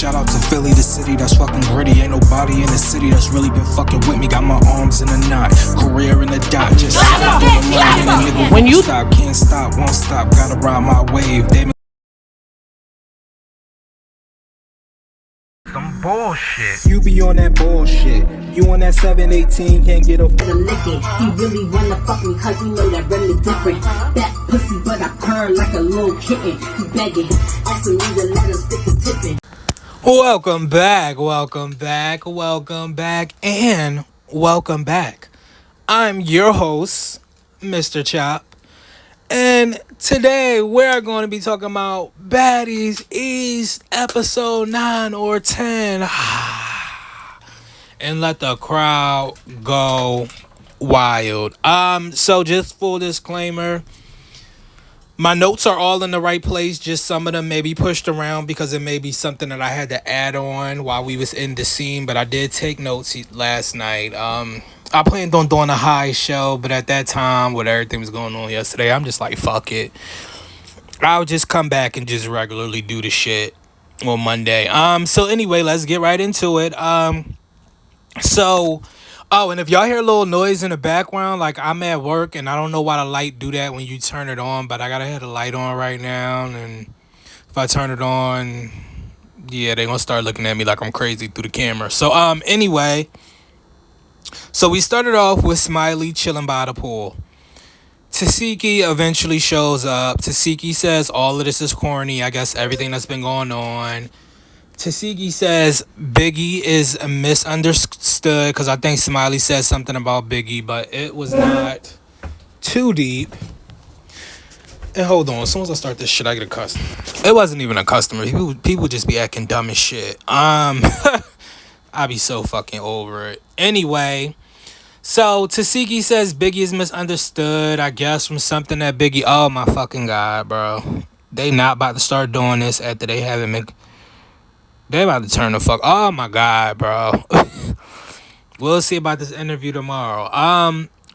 Shout out to Philly, the city that's fucking gritty. Ain't nobody in the city that's really been fucking with me. Got my arms in a knot, career in a dot. Just when you stop, can't stop, won't stop. Gotta ride my wave. Some bullshit. You be on that bullshit. You on that 718, can't get a the licking. He really wanna fuck me cause he know that really different. That pussy but I purr like a little kitten. He begging, asking me to let him stick the tipping. Welcome back, and welcome back. I'm your host, Mr. Chop. And today we're going to be talking about Baddies East episode 9 or 10. And let the crowd go wild. So just full disclaimer, my notes are all in the right place. Just some of them may be pushed around because it may be something that I had to add on while we was in the scene. But I did take notes last night. I planned on doing a high show, but at that time, with everything was going on yesterday, I'm just like, fuck it. I'll just come back and just regularly do the shit on Monday. So anyway, let's get right into it. And if y'all hear a little noise in the background, like I'm at work and I don't know why the light do that when you turn it on, but I gotta have the light on right now, and if I turn it on, yeah, they gonna start looking at me like I'm crazy through the camera. So anyway, so we started off with Smiley chilling by the pool. Tasiki eventually shows up. Tasiki says all of this is corny. I guess everything that's been going on. Tasiki says Biggie is misunderstood because I think Smiley said something about Biggie, but it was not too deep. And hold on, as soon as I start this shit, I get a customer. It wasn't even a customer. People just be acting dumb as shit. I be so fucking over it. Anyway, so Tasiki says Biggie is misunderstood, I guess, from something that Biggie... Oh my fucking God, bro. They not about to start doing this after they haven't... They about to turn the fuck... Oh my God, bro. We'll see about this interview tomorrow.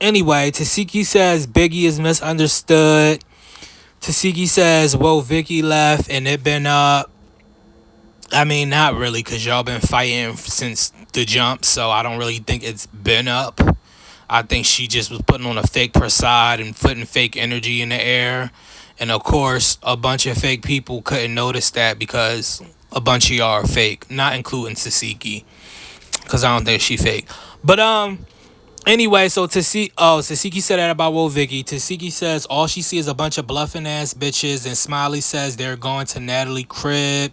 Anyway, Tasiki says Biggie is misunderstood. Tasiki says, well, Vicky left and it been up. I mean, not really, because y'all been fighting since the jump, so I don't really think it's been up. I think she just was putting on a fake facade and putting fake energy in the air. And of course, a bunch of fake people couldn't notice that because a bunch of y'all are fake, not including Tasiki, because I don't think she fake. But anyway, so Tasiki said that about Wo Vicky. Tasiki says all she sees is a bunch of bluffing ass bitches, and Smiley says they're going to Natalie crib.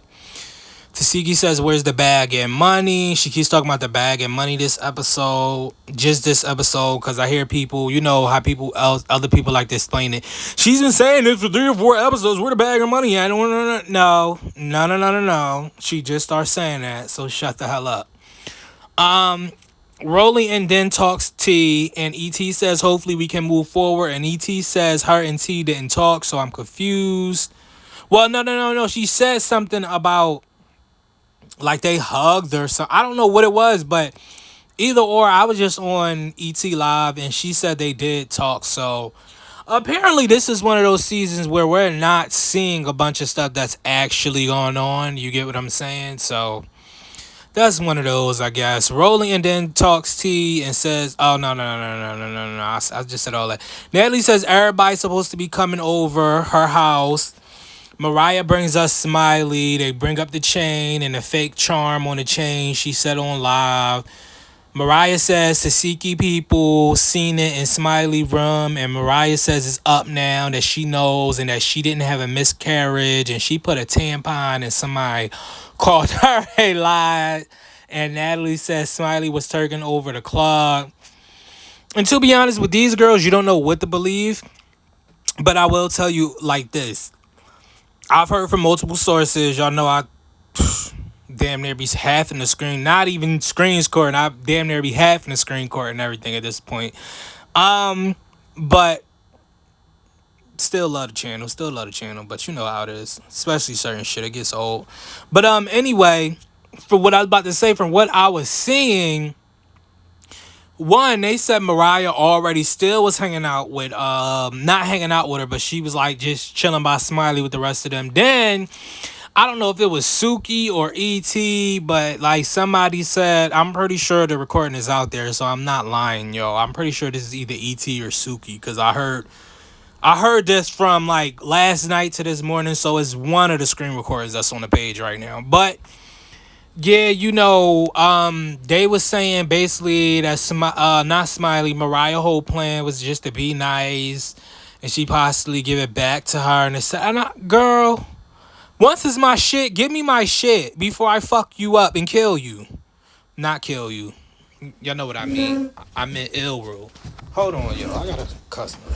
Tasiki says, where's the bag and money? She keeps talking about the bag and money this episode. Just this episode, because I hear people, you know how other people like to explain it. She's been saying this for 3 or 4 episodes. Where the bag of money at? No. She just started saying that, so shut the hell up. Rolly and then talks T, and E.T. says, hopefully we can move forward. And E.T. says her and T didn't talk, so I'm confused. Well, no. She said something about... like they hugged or something. I don't know what it was, but either or, I was just on ET Live and she said they did talk. So apparently this is one of those seasons where we're not seeing a bunch of stuff that's actually going on. You get what I'm saying? So that's one of those, I guess. Rolling and then talks T and says, oh, no. I just said all that. Natalie says everybody's supposed to be coming over her house. Mariah brings us Smiley. They bring up the chain and the fake charm on the chain she said on live. Mariah says Tasiki people seen it in Smiley room, and Mariah says it's up now, that she knows and that she didn't have a miscarriage, and she put a tampon and somebody called her a lie. And Natalie says Smiley was taking over the club. And to be honest with these girls, you don't know what to believe, but I will tell you like this. I've heard from multiple sources. Y'all know I damn near be half in the screen. Not even screen court. I damn near be half in the screen court and everything at this point. But still love the channel. But you know how it is. Especially certain shit. It gets old. But anyway, for what I was about to say, from what I was seeing, one, they said Mariah already still was hanging out with, not hanging out with her, but she was like just chilling by Smiley with the rest of them. Then I don't know if it was Suki or ET, but like somebody said, I'm pretty sure the recording is out there, so I'm not lying, yo. I'm pretty sure this is either ET or Suki, because I heard this from like last night to this morning, so it's one of the screen recordings that's on the page right now. But yeah, they was saying basically that not Smiley, Mariah whole plan was just to be nice, and she possibly give it back to her. And it's, girl, once it's my shit, give me my shit before I fuck you up and kill you. Not kill you. Y'all know what I mean. I meant ill rule. Hold on, yo. I got a customer.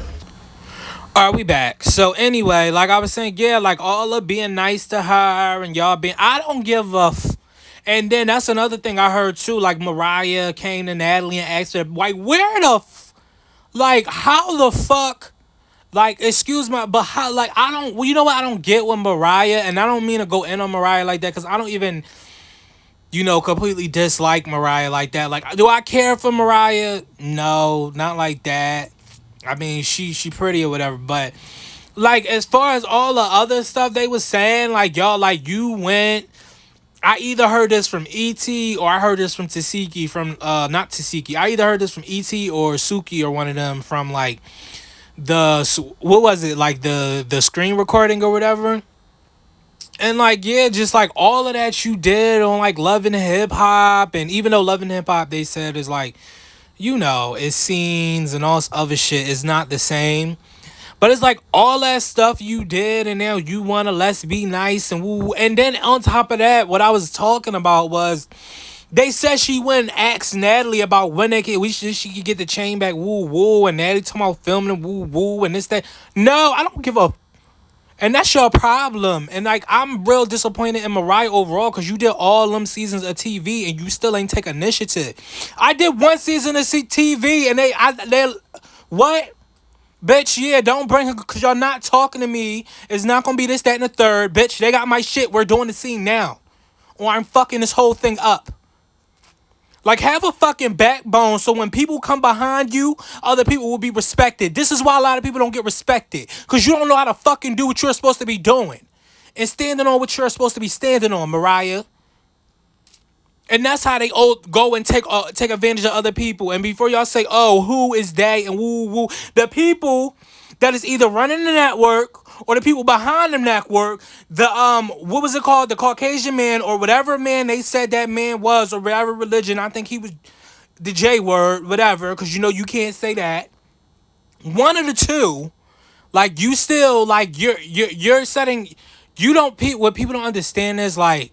All right, we back. So anyway, like I was saying, yeah, like all of being nice to her and y'all being, I don't give a. And then that's another thing I heard too. Like Mariah came to Natalie and asked her, like, where the, like, how the fuck, like, excuse me, but how, like, I don't, well, you know what, I don't get with Mariah, and I don't mean to go in on Mariah like that, because I don't even, completely dislike Mariah like that. Like, do I care for Mariah? No, not like that. I mean, she pretty or whatever, but like as far as all the other stuff they was saying, like y'all, like you went. I either heard this from E.T. or I heard this from Tasiki from not Tasiki. I either heard this from E.T. or Suki or one of them from like the what was it, like the screen recording or whatever. And like, yeah, just like all of that you did on like Love and Hip Hop, and even though Love and Hip Hop they said is like, it's scenes and all this other shit is not the same. But it's like all that stuff you did, and now you wanna let's be nice and woo. And then on top of that, what I was talking about was they said she went and asked Natalie about when she could get the chain back, woo woo, and Natalie talking about filming woo woo and this that. No, I don't give a. And that's your problem. And like I'm real disappointed in Mariah overall, because you did all them seasons of TV and you still ain't take initiative. I did one season of TV and they what? Bitch, yeah, don't bring her, because y'all not talking to me. It's not gonna be this, that, and the third. Bitch, they got my shit. We're doing the scene now. Or I'm fucking this whole thing up. Like, have a fucking backbone so when people come behind you, other people will be respected. This is why a lot of people don't get respected. Because you don't know how to fucking do what you're supposed to be doing. And standing on what you're supposed to be standing on, Mariah. And that's how they all go and take advantage of other people. And before y'all say, oh, who is they and woo woo, the people that is either running the network or the people behind the network, the what was it called, the Caucasian man or whatever man they said that man was, or whatever religion, I think he was the J word, whatever, because you can't say that. One of the two, like you still like you're setting, you don't, what people don't understand is like,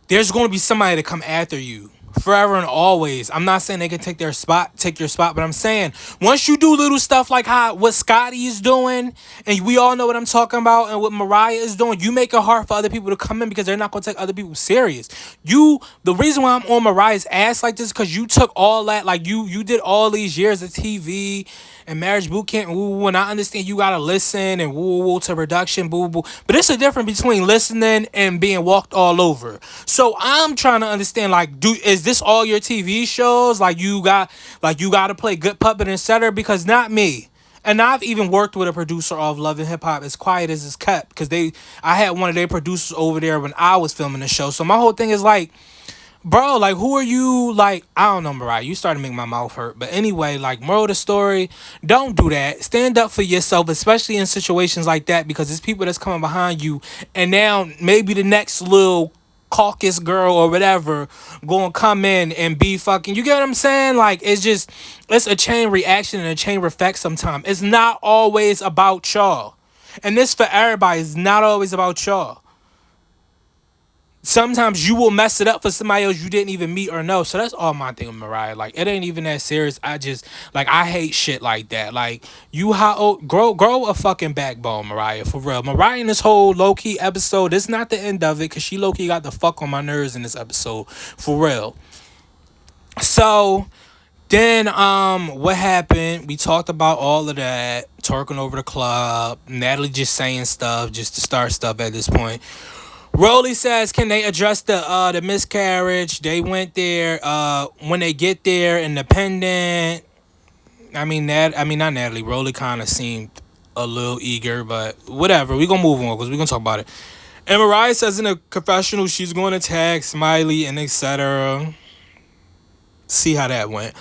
there's going to be somebody to come after you forever and always. I'm not saying they can take your spot, but I'm saying once you do little stuff like what Scotty is doing, and we all know what I'm talking about, and what Mariah is doing, you make it hard for other people to come in because they're not going to take other people serious. The reason why I'm on Mariah's ass like this is because you took all that, like you did all these years of TV and Marriage Boot Camp, woo woo, and I understand you gotta listen and woo woo to production, boo boo. But it's a difference between listening and being walked all over. So I'm trying to understand, like, is this all your TV shows? Like you gotta play good puppet, etc. Because not me. And I've even worked with a producer of Love and Hip Hop, as quiet as it's kept, because I had one of their producers over there when I was filming the show. So my whole thing is like, bro, like, who are you? Like, I don't know, Mariah. You started to make my mouth hurt. But anyway, like, moral of the story, don't do that. Stand up for yourself, especially in situations like that, because it's people that's coming behind you. And now maybe the next little caucus girl or whatever gonna come in and be fucking, you get what I'm saying? Like, it's a chain reaction and a chain effect sometimes. It's not always about y'all. And this for everybody. It's not always about y'all. Sometimes you will mess it up for somebody else you didn't even meet or know. So that's all my thing with Mariah. Like, it ain't even that serious. I hate shit like that. Like, grow a fucking backbone, Mariah, for real. Mariah in this whole low-key episode, it's not the end of it, because she low-key got the fuck on my nerves in this episode, for real. So then what happened? We talked about all of that, twerking over the club, Natalie just saying stuff just to start stuff at this point. Rolly says, can they address the miscarriage? They went there. When they get there, independent. Not Natalie. Rolly kind of seemed a little eager, but whatever. We gonna move on because we gonna talk about it. And Mariah says in a confessional she's going to tag Smiley and etc. See how that went.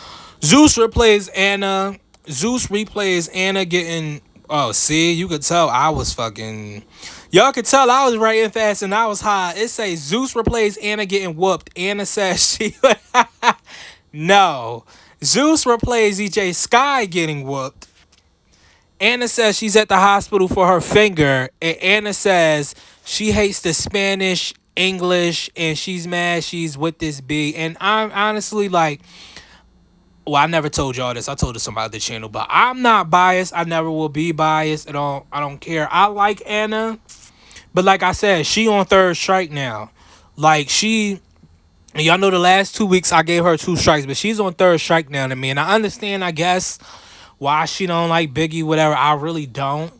Zeus replays Anna. Zeus replays Anna getting. Oh, see, you could tell I was fucking. Y'all could tell I was writing fast and I was high. It says Zeus replays Anna getting whooped. Anna says she. No. Zeus replays EJ Sky getting whooped. Anna says she's at the hospital for her finger. And Anna says she hates the Spanish, English, and she's mad she's with this B. And I'm honestly like, well, I never told y'all this. I told it to somebody on the channel, but I'm not biased. I never will be biased at all. I don't care. I like Anna, but like I said, she on third strike now. Like y'all know the last 2 weeks I gave her 2 strikes, but she's on third strike now to me. And I understand, I guess, why she don't like Biggie, whatever. I really don't.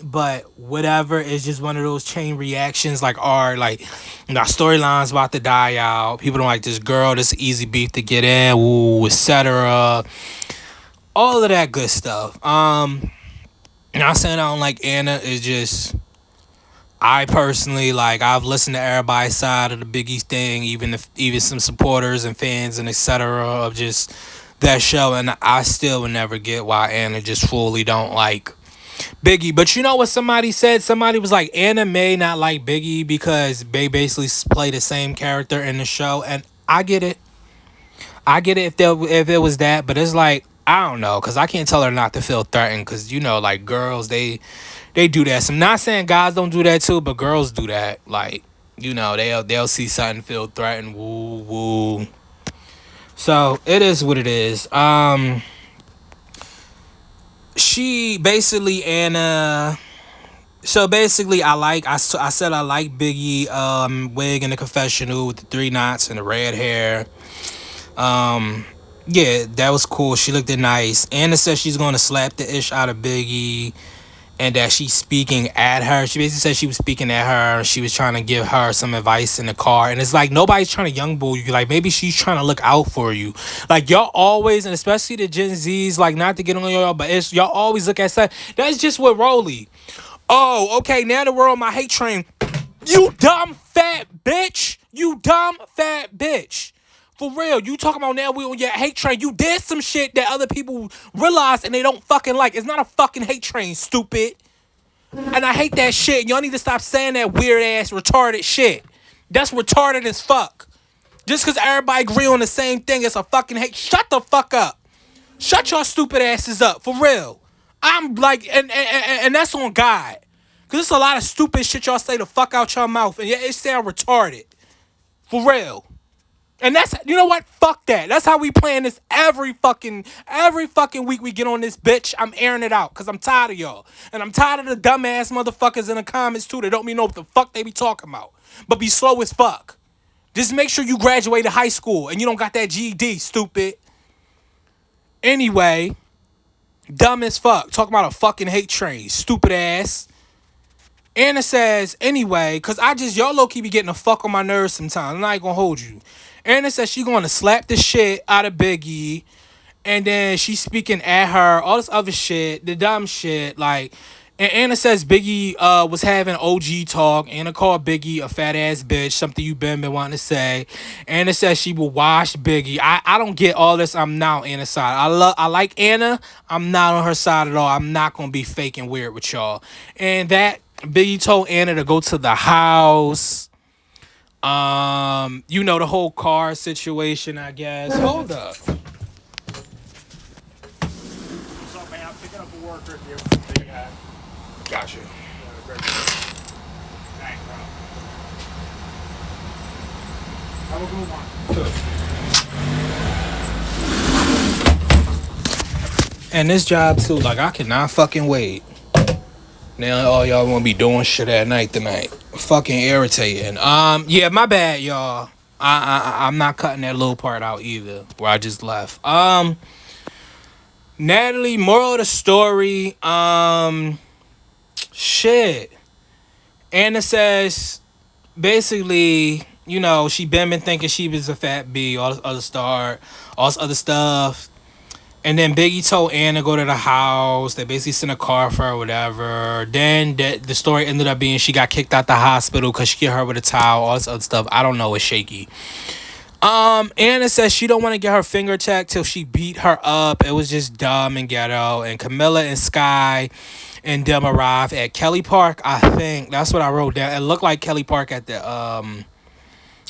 But whatever, it's just one of those chain reactions. Like, like, storyline's about to die out. People don't like this girl. This easy beef to get in, ooh, etc. All of that good stuff. Not saying I don't like Anna. It's just I personally like. I've listened to everybody's side of the Biggie thing, even some supporters and fans and etc. of just that show, and I still would never get why Anna just fully don't like Biggie. But you know what somebody said? Somebody was like, Anna may not like Biggie because they basically play the same character in the show. And I get it. I get it if it was that. But it's like, I don't know. Because I can't tell her not to feel threatened. Because, you know, like girls, they do that. So I'm not saying guys don't do that too. But girls do that. Like, you know, they'll see something, feel threatened. Woo, woo. So it is what it is. She basically Anna. So basically, I said I like Biggie wig in the confessional with the 3 knots and the red hair. Yeah, that was cool. She looked nice. Anna said she's gonna slap the ish out of Biggie, and that she's speaking at her. She basically said she was speaking at her. She was trying to give her some advice in the car. And it's like, nobody's trying to young bull you. Like, maybe she's trying to look out for you. Like, y'all always, and especially the Gen Zs, like, not to get on y'all, but y'all always look at stuff. That's just what Rolly. Oh, okay, now that we're on my hate train. You dumb fat bitch. You dumb fat bitch. For real, you talking about now we on your hate train. You did some shit that other people realize and they don't fucking like. It's not a fucking hate train, stupid. And I hate that shit. Y'all need to stop saying that weird ass retarded shit. That's retarded as fuck. Just because everybody agree on the same thing, it's a fucking hate. Shut the fuck up. Shut your stupid asses up, for real. I'm like, and that's on God. Because there's a lot of stupid shit y'all say the fuck out your mouth. And it sound retarded. For real. And that's, you know what? Fuck that. That's how we playing this every fucking week we get on this bitch. I'm airing it out because I'm tired of y'all. And I'm tired of the dumbass motherfuckers in the comments too that don't even know what the fuck they be talking about. But be slow as fuck. Just make sure you graduated high school and you don't got that GED, stupid. Anyway, dumb as fuck. Talking about a fucking hate train, stupid ass. Anna says, anyway, because y'all low-key be getting the fuck on my nerves sometimes. I'm not gonna hold you. Anna says she gonna slap the shit out of Biggie. And then she's speaking at her. All this other shit. The dumb shit. Like, and Anna says Biggie was having OG talk. Anna called Biggie a fat ass bitch. Something you been wanting to say. Anna says she will wash Biggie. I don't get all this. I'm not on Anna's side. I like Anna. I'm not on her side at all. I'm not gonna be fake and weird with y'all. And that Biggie told Anna to go to the house. You know, the whole car situation, I guess. Hold up. What's up, man? I'm picking up a worker here. Big guy. Gotcha. Thanks, bro. Have a good one. And this job too, like, I cannot fucking wait. Now all y'all wanna be doing shit at night tonight. Fucking irritating. Yeah, my bad, y'all. I'm not cutting that little part out either where I just left. Natalie, moral of the story, shit. Anna says basically, you know, she been thinking she was a fat B, all this other stuff. And then Biggie told Ann to go to the house. They basically sent a car for her or whatever. Then the story ended up being she got kicked out the hospital because she hit her with a towel, all this other stuff. I don't know. It's shaky. Anna says she don't want to get her finger checked till she beat her up. It was just dumb and ghetto. And Camilla and Sky and them arrived at Kelly Park. I think that's what I wrote down. It looked like Kelly Park at the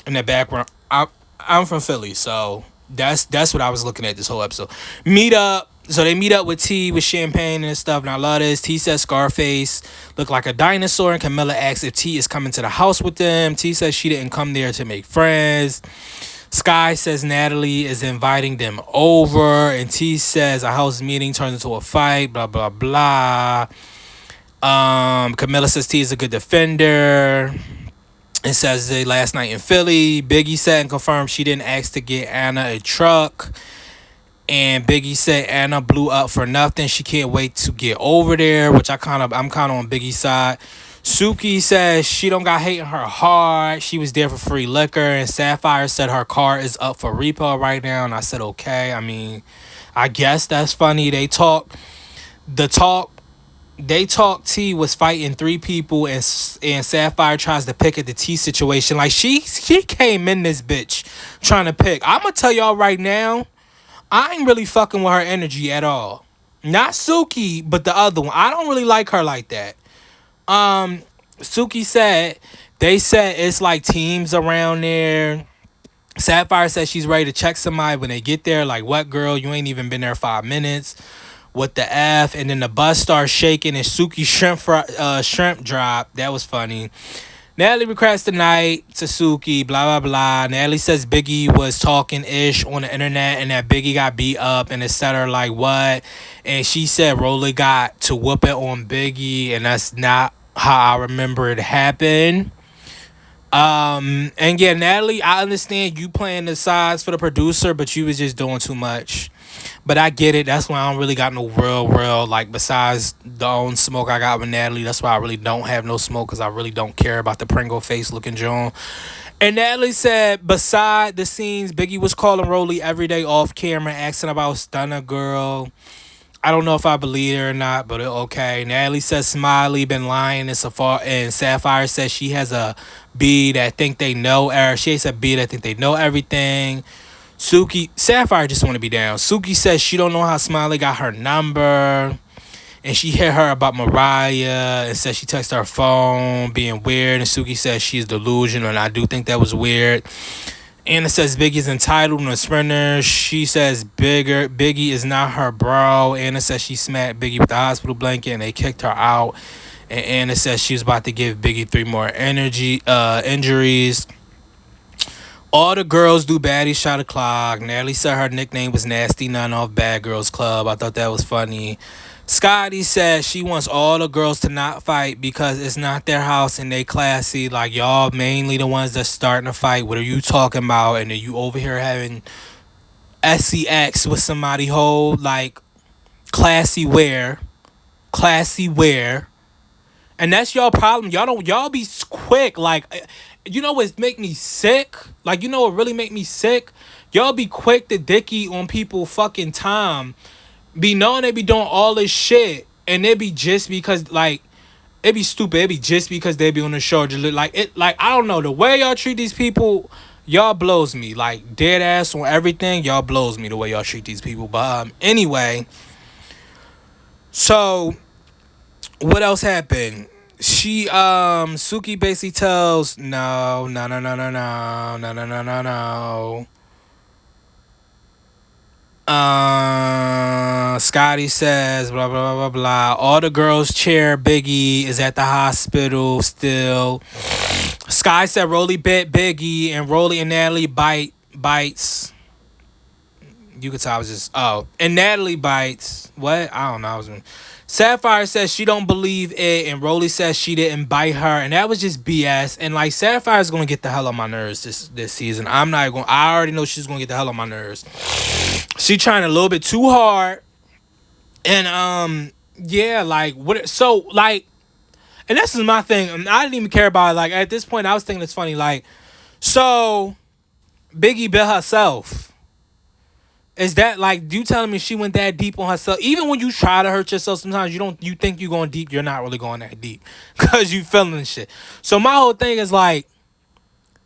in the background. I'm from Philly, so that's what I was looking at this whole episode. Meet up. So they meet up with T with champagne and stuff, and I love this. T says Scarface looked like a dinosaur, and Camilla asks if T is coming to the house with them. T says she didn't come there to make friends. Sky says Natalie is inviting them over, and T says a house meeting turns into a fight, blah, blah, blah. Camilla says T is a good defender. It says the last night in Philly. Biggie said and confirmed she didn't ask to get Anna a truck. And Biggie said Anna blew up for nothing. She can't wait to get over there, which I'm kind of on Biggie's side. Suki says she don't got hate in her heart. She was there for free liquor. And Sapphire said her car is up for repo right now. And I said, okay. I mean, I guess that's funny. They talk. T was fighting 3 people. And Sapphire tries to pick at the T situation. Like, she came in this bitch trying to pick. I'm going to tell y'all right now, I ain't really fucking with her energy at all. Not Suki, but the other one. I don't really like her like that. Suki said they said it's like teams around there. Sapphire says she's ready to check somebody when they get there. Like, what, girl? You ain't even been there 5 minutes. What the F? And then the bus starts shaking and Suki shrimp drop. That was funny. Natalie requests the night to Suki, blah, blah, blah. Natalie says Biggie was talking ish on the internet and that Biggie got beat up and etc. Like, what? And she said Rolly got to whoop it on Biggie, and that's not how I remember it happened. And yeah, Natalie, I understand you playing the sides for the producer, but you was just doing too much. But I get it. That's why I don't really got no real, like, besides the own smoke I got with Natalie. That's why I really don't have no smoke, because I really don't care about the Pringle face looking John. And Natalie said, beside the scenes, Biggie was calling Rolly every day off camera, asking about Stunner Girl. I don't know if I believe her or not, but okay. Natalie says Smiley been lying, and Sapphire says she has a B that think they know, or she has a B that think they know everything. Sapphire just want to be down. Suki says she don't know how Smiley got her number, and she hit her about Mariah and said she texted her phone being weird, and Suki says she's delusional, and I do think that was weird. Anna says Biggie's entitled on a sprinter. She says Biggie is not her bro. Anna says she smacked Biggie with the hospital blanket and they kicked her out. And Anna says she was about to give Biggie 3 more injuries. All the girls do Baddies shot a clock. Natalie said her nickname was Nasty None off Bad Girls Club. I thought that was funny. Scotty says she wants all the girls to not fight because it's not their house and they classy. Like, y'all mainly the ones that's starting to fight. What are you talking about? And then you over here having SCX with somebody whole, like, classy wear. And that's y'all problem. Y'all be quick. Like, you know what make me sick? Like, you know what really make me sick? Y'all be quick to dicky on people fucking time. Be knowing they be doing all this shit, and it be just because, like, it be stupid. It be just because they be on the show. Like, I don't know, the way y'all treat these people, y'all blows me. Like, dead ass on everything, y'all blows me the way y'all treat these people. But anyway, so what else happened? Suki basically tells no. Scotty says blah blah blah blah blah. All the girls cheer. Biggie is at the hospital still. Sky said Rolly bit Biggie, and Rolly and Natalie bites. You could tell I was just and Natalie bites. What? I don't know. Sapphire says she don't believe it, and Rolly says she didn't bite her, and that was just BS. And like, Sapphire's gonna get the hell on my nerves this season. I already know she's gonna get the hell on my nerves. She trying a little bit too hard, and yeah, like what? So like, and this is my thing. I didn't even care about it. Like, at this point, I was thinking it's funny. Like, so Biggie bit herself. Is that like you telling me she went that deep on herself? Even when you try to hurt yourself, sometimes you think you're going deep, you're not really going that deep because you feeling shit. So my whole thing is like,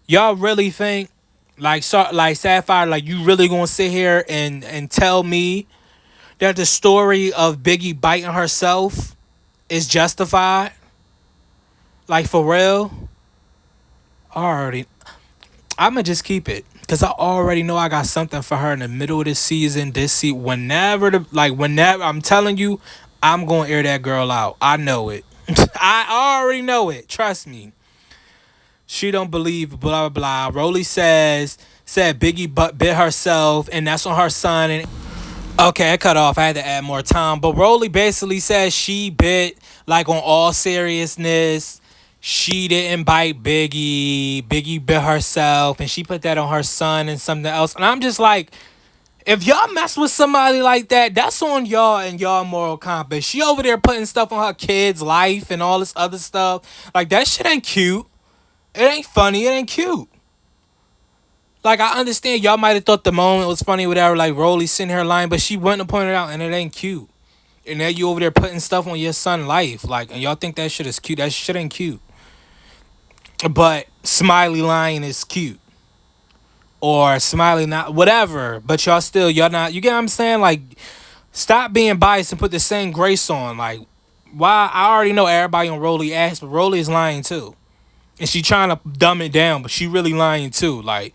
y'all really think like Sapphire, like you really gonna sit here and tell me that the story of Biggie biting herself is justified? Like for real? Already, I'ma just keep it. Cause I already know I got something for her in the middle of the season. This season, whenever I'm telling you, I'm gonna air that girl out. I know it. I already know it. Trust me. She don't believe blah blah blah. Rolly said Biggie bit herself, and that's on her son. And okay, I cut off. I had to add more time. But Rolly basically says she bit, like on all seriousness. She didn't bite Biggie. Biggie bit herself, and she put that on her son and something else. And I'm just like, if y'all mess with somebody like that, that's on y'all and y'all moral compass. She over there putting stuff on her kid's life and all this other stuff. Like, that shit ain't cute. It ain't funny. It ain't cute. Like, I understand y'all might have thought the moment was funny, whatever, like Rolly sitting here lying, but she wouldn't have pointed out, and it ain't cute. And now you over there putting stuff on your son's life. Like, and y'all think that shit is cute. That shit ain't cute. But Smiley lying is cute. Or Smiley not, whatever. But y'all not, you get what I'm saying? Like, stop being biased and put the same grace on. Like, why? I already know everybody on Rolly ass, but Rolly is lying too. And she trying to dumb it down, but she really lying too. Like,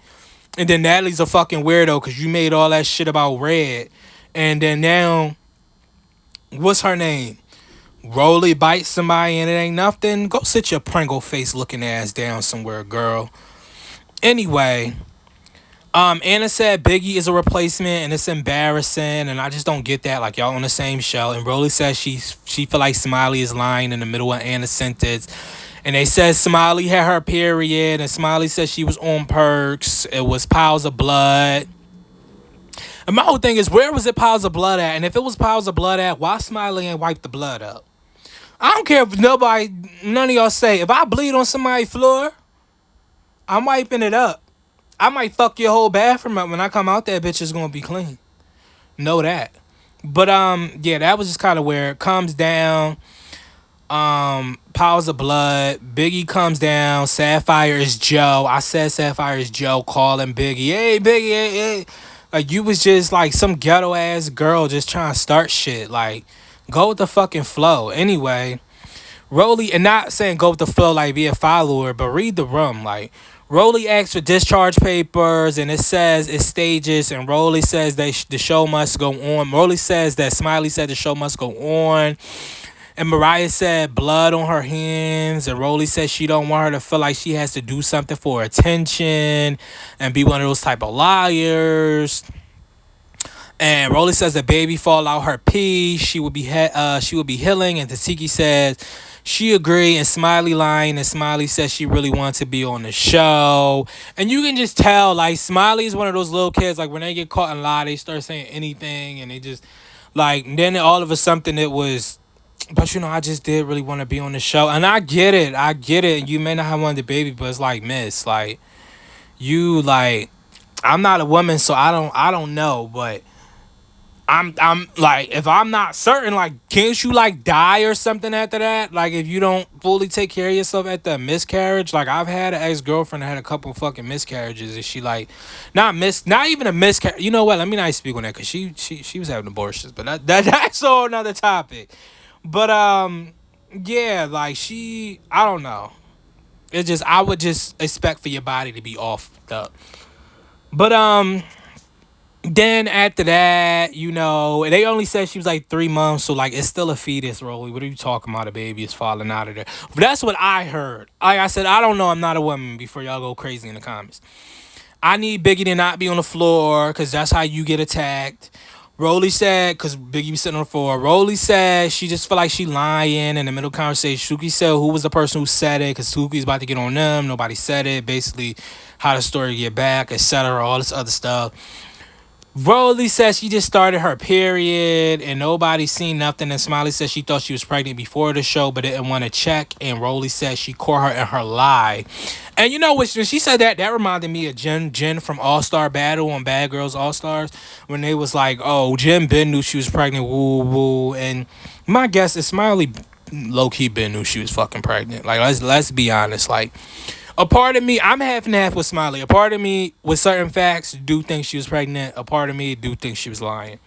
and then Natalie's a fucking weirdo because you made all that shit about Red. And then now, what's her name? Rolly bites somebody and it ain't nothing. Go sit your Pringle face looking ass down somewhere, girl. Anyway, Anna said Biggie is a replacement and it's embarrassing, and I just don't get that. Like, y'all on the same show. And Rolly says she feel like Smiley is lying in the middle of Anna's sentence. And they said Smiley had her period, and Smiley said she was on perks. It was piles of blood. And my whole thing is, where was it piles of blood at? And if it was piles of blood at, why Smiley ain't wipe the blood up? I don't care if none of y'all say, if I bleed on somebody's floor, I'm wiping it up. I might fuck your whole bathroom up. When I come out, that bitch is gonna be clean. Know that. But yeah, that was just kind of where it comes down. Piles of blood. Biggie comes down. Sapphire is Joe. I said Sapphire is Joe calling Biggie. Hey, Biggie, hey. Like, you was just like some ghetto ass girl just trying to start shit. Like, go with the fucking flow. Anyway, Rolly, and not saying go with the flow like be a follower, but read the room. Like, Rolly asks for discharge papers, and it says it's stages, and Rolly says the show must go on. Rolly says that Smiley said the show must go on. And Mariah said blood on her hands. And Rolly said she don't want her to feel like she has to do something for attention and be one of those type of liars. And Rolly says the baby fall out her pee. She would be healing. And Tasiki says she agreed. And Smiley lying. And Smiley says she really wants to be on the show. And you can just tell, like, Smiley is one of those little kids, like, when they get caught in lie, they start saying anything. And they just, like, then all of a sudden it was, but I just did really want to be on the show. And I get it. You may not have wanted the baby, but it's like, miss, like, you, like, I'm not a woman, so I don't know, but I'm like, if I'm not certain, like, can't you like die or something after that? Like, if you don't fully take care of yourself at the miscarriage. Like, I've had an ex-girlfriend that had a couple fucking miscarriages, and she like, not even a miscarriage. You know what? Let me not speak on that, because she was having abortions, but that's all another topic. But yeah, like, I don't know. It's just, I would just expect for your body to be off up. But then after that, they only said she was like 3 months, so like, it's still a fetus, Rolly. What are you talking about? A baby is falling out of there. But that's what I heard. Like I said, I don't know. I'm not a woman. Before y'all go crazy in the comments, I need Biggie to not be on the floor, because that's how you get attacked. Rolly said, because Biggie was sitting on the floor, Rolly said she just feel like she lying in the middle of the conversation. Suki said who was the person who said it, because Suki's about to get on them. Nobody said it. Basically, how the story get back, etc., all this other stuff. Rolly says she just started her period and nobody seen nothing. And Smiley says she thought she was pregnant before the show but didn't want to check. And Rolly says she caught her in her lie. And you know, when she said that, that reminded me of Jen from All Star Battle on Bad Girls All Stars when they was like, oh, Jen Ben knew she was pregnant, woo woo. And my guess is Smiley low key Ben knew she was fucking pregnant. Like let's be honest, like. A part of me, I'm half and half with Smiley. A part of me, with certain facts, do think she was pregnant. A part of me do think she was lying.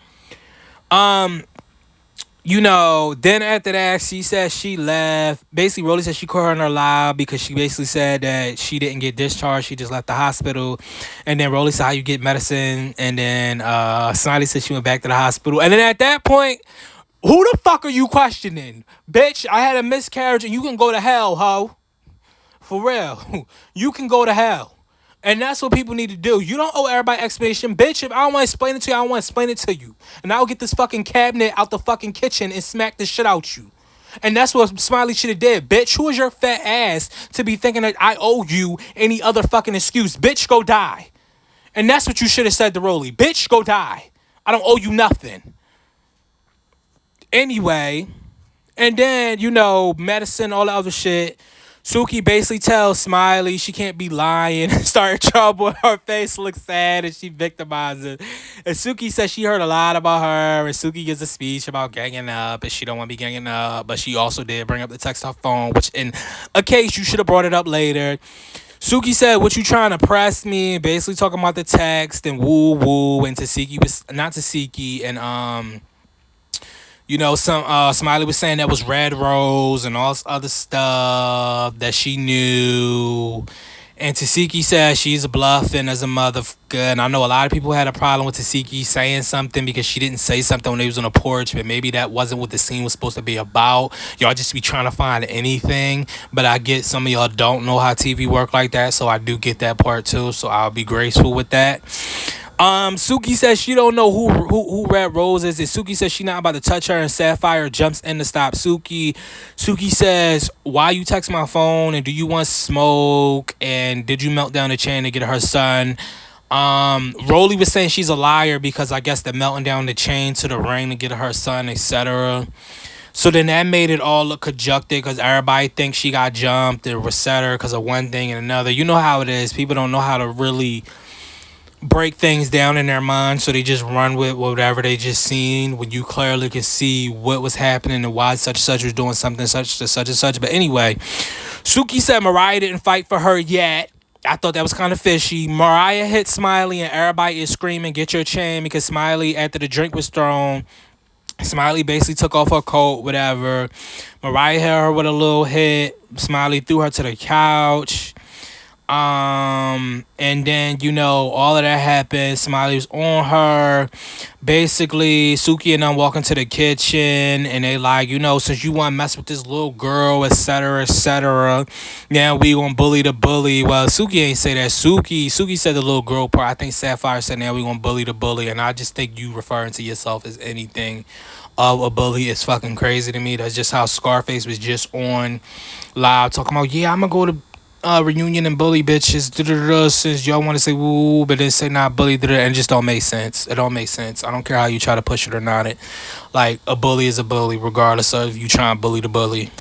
You know, then after that, she said she left. Basically, Rolly said she caught her in her lie because she basically said that she didn't get discharged. She just left the hospital. And then Rolly said how you get medicine. And then Smiley said she went back to the hospital. And then at that point, who the fuck are you questioning? Bitch, I had a miscarriage and you can go to hell, ho. For real. You can go to hell. And that's what people need to do. You don't owe everybody explanation. Bitch, if I don't want to explain it to you, I don't want to explain it to you. And I'll get this fucking cabinet out the fucking kitchen and smack the shit out you. And that's what Smiley should have did. Bitch, who is your fat ass to be thinking that I owe you any other fucking excuse? Bitch, go die. And that's what you should have said to Rolly. Bitch, go die. I don't owe you nothing. Anyway, and then, you know, medicine, all the other shit. Suki basically tells Smiley she can't be lying, start trouble. Her face looks sad and she victimizes. And Suki says she heard a lot about her. And Suki gives a speech about ganging up and she don't want to be ganging up. But she also did bring up the text on her phone, which in a case you should have brought it up later. Suki said, what you trying to press me? Basically talking about the text and woo woo. And Tasiki was, not Tasiki, and you know, some Smiley was saying that was Red Rose and all this other stuff that she knew. And Tasiki said she's bluffing as a motherfucker. And I know a lot of people had a problem with Tasiki saying something because she didn't say something when they was on the porch. But maybe that wasn't what the scene was supposed to be about. Y'all just be trying to find anything. But I get some of y'all don't know how TV work like that. So I do get that part too. So I'll be graceful with that. Suki says she don't know who Red Rose is. And Suki says she not about to touch her, and Sapphire jumps in to stop Suki. Suki says, why you text my phone, and do you want smoke, and did you melt down the chain to get her son? Rolly was saying she's a liar because I guess they're melting down the chain to the ring to get her son, etc. So then that made it all look conjuncted because everybody thinks she got jumped and reset her because of one thing and another. You know how it is. People don't know how to really break things down in their mind, so they just run with whatever they just seen when you clearly can see what was happening and why such and such was doing something such to such and such. But anyway, Suki said Mariah didn't fight for her yet. I thought that was kind of fishy. Mariah hit Smiley and everybody is screaming, get your chain, because Smiley, after the drink was thrown, Smiley basically took off her coat, whatever. Mariah hit her with a little hit. Smiley threw her to the couch. And then, you know, all of that happened. Smiley was on her. Basically, Suki and them walk into the kitchen and they like, you know, since you want to mess with this little girl, etc., etc., now we gonna bully the bully. Well, Suki ain't say that. Suki said the little girl part. I think Sapphire said now we gonna bully the bully, and I just think you referring to yourself as anything of a bully is fucking crazy to me. That's just how Scarface was just on live talking about, yeah, I'm gonna go to reunion and bully bitches since y'all want to say woo, but then say not bully, and it just don't make sense. It don't make sense. I don't care how you try to push it or not. It like a bully is a bully regardless of if you try and bully the bully.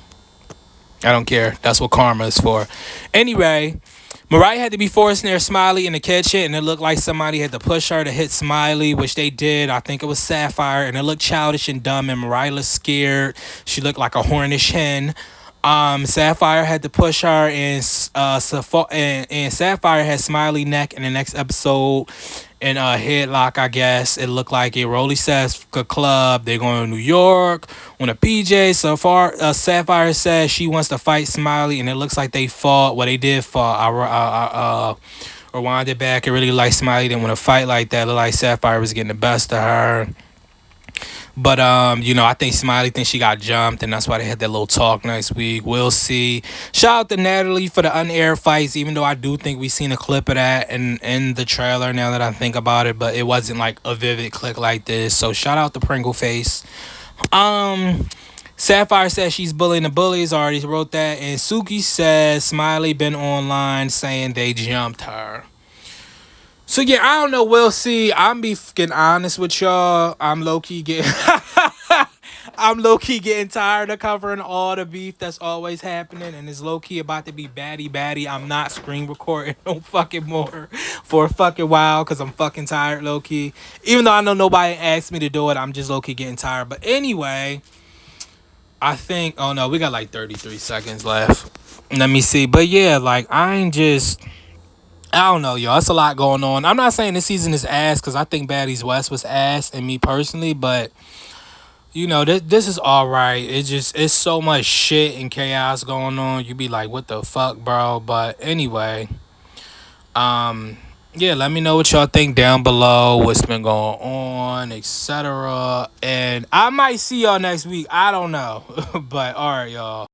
I don't care. That's what karma is for. Anyway, Mariah had to be forced near Smiley in the kitchen, and it looked like somebody had to push her to hit Smiley, which they did. I think it was Sapphire, and it looked childish and dumb, and Mariah looked scared. She looked like a hornish hen. Sapphire had to push her, and Sapphire had Smiley neck in the next episode in a headlock, I guess. It looked like it. Rolly says club. They're going to New York on a PJ. So far, Sapphire says she wants to fight Smiley, and it looks like they fought. Well, they did fight. I rewind it back. It really like Smiley didn't want to fight like that. It looked like Sapphire was getting the best of her. But, you know, I think Smiley thinks she got jumped, and that's why they had that little talk next week. We'll see. Shout out to Natalie for the unaired fights, even though I do think we seen a clip of that in the trailer now that I think about it, but it wasn't like a vivid clip like this. So shout out to Pringle Face. Sapphire says she's bullying the bullies. I already wrote that. And Suki says Smiley been online saying they jumped her. So yeah, I don't know. We'll see. I'm be fucking honest with y'all. I'm low key getting I'm low key getting tired of covering all the beef that's always happening, and it's low key about to be baddie. I'm not screen recording no fucking more for a fucking while because I'm fucking tired, low key. Even though I know nobody asked me to do it, I'm just low key getting tired. But anyway, I think. Oh no, we got like 33 seconds left. Let me see. But yeah, like I don't know, y'all. It's a lot going on. I'm not saying this season is ass because I think Baddies West was ass and me personally, but you know, this is all right. It's so much shit and chaos going on. You be like, what the fuck, bro? But anyway, yeah, let me know what y'all think down below. What's been going on, etc. And I might see y'all next week. I don't know, but all right, y'all.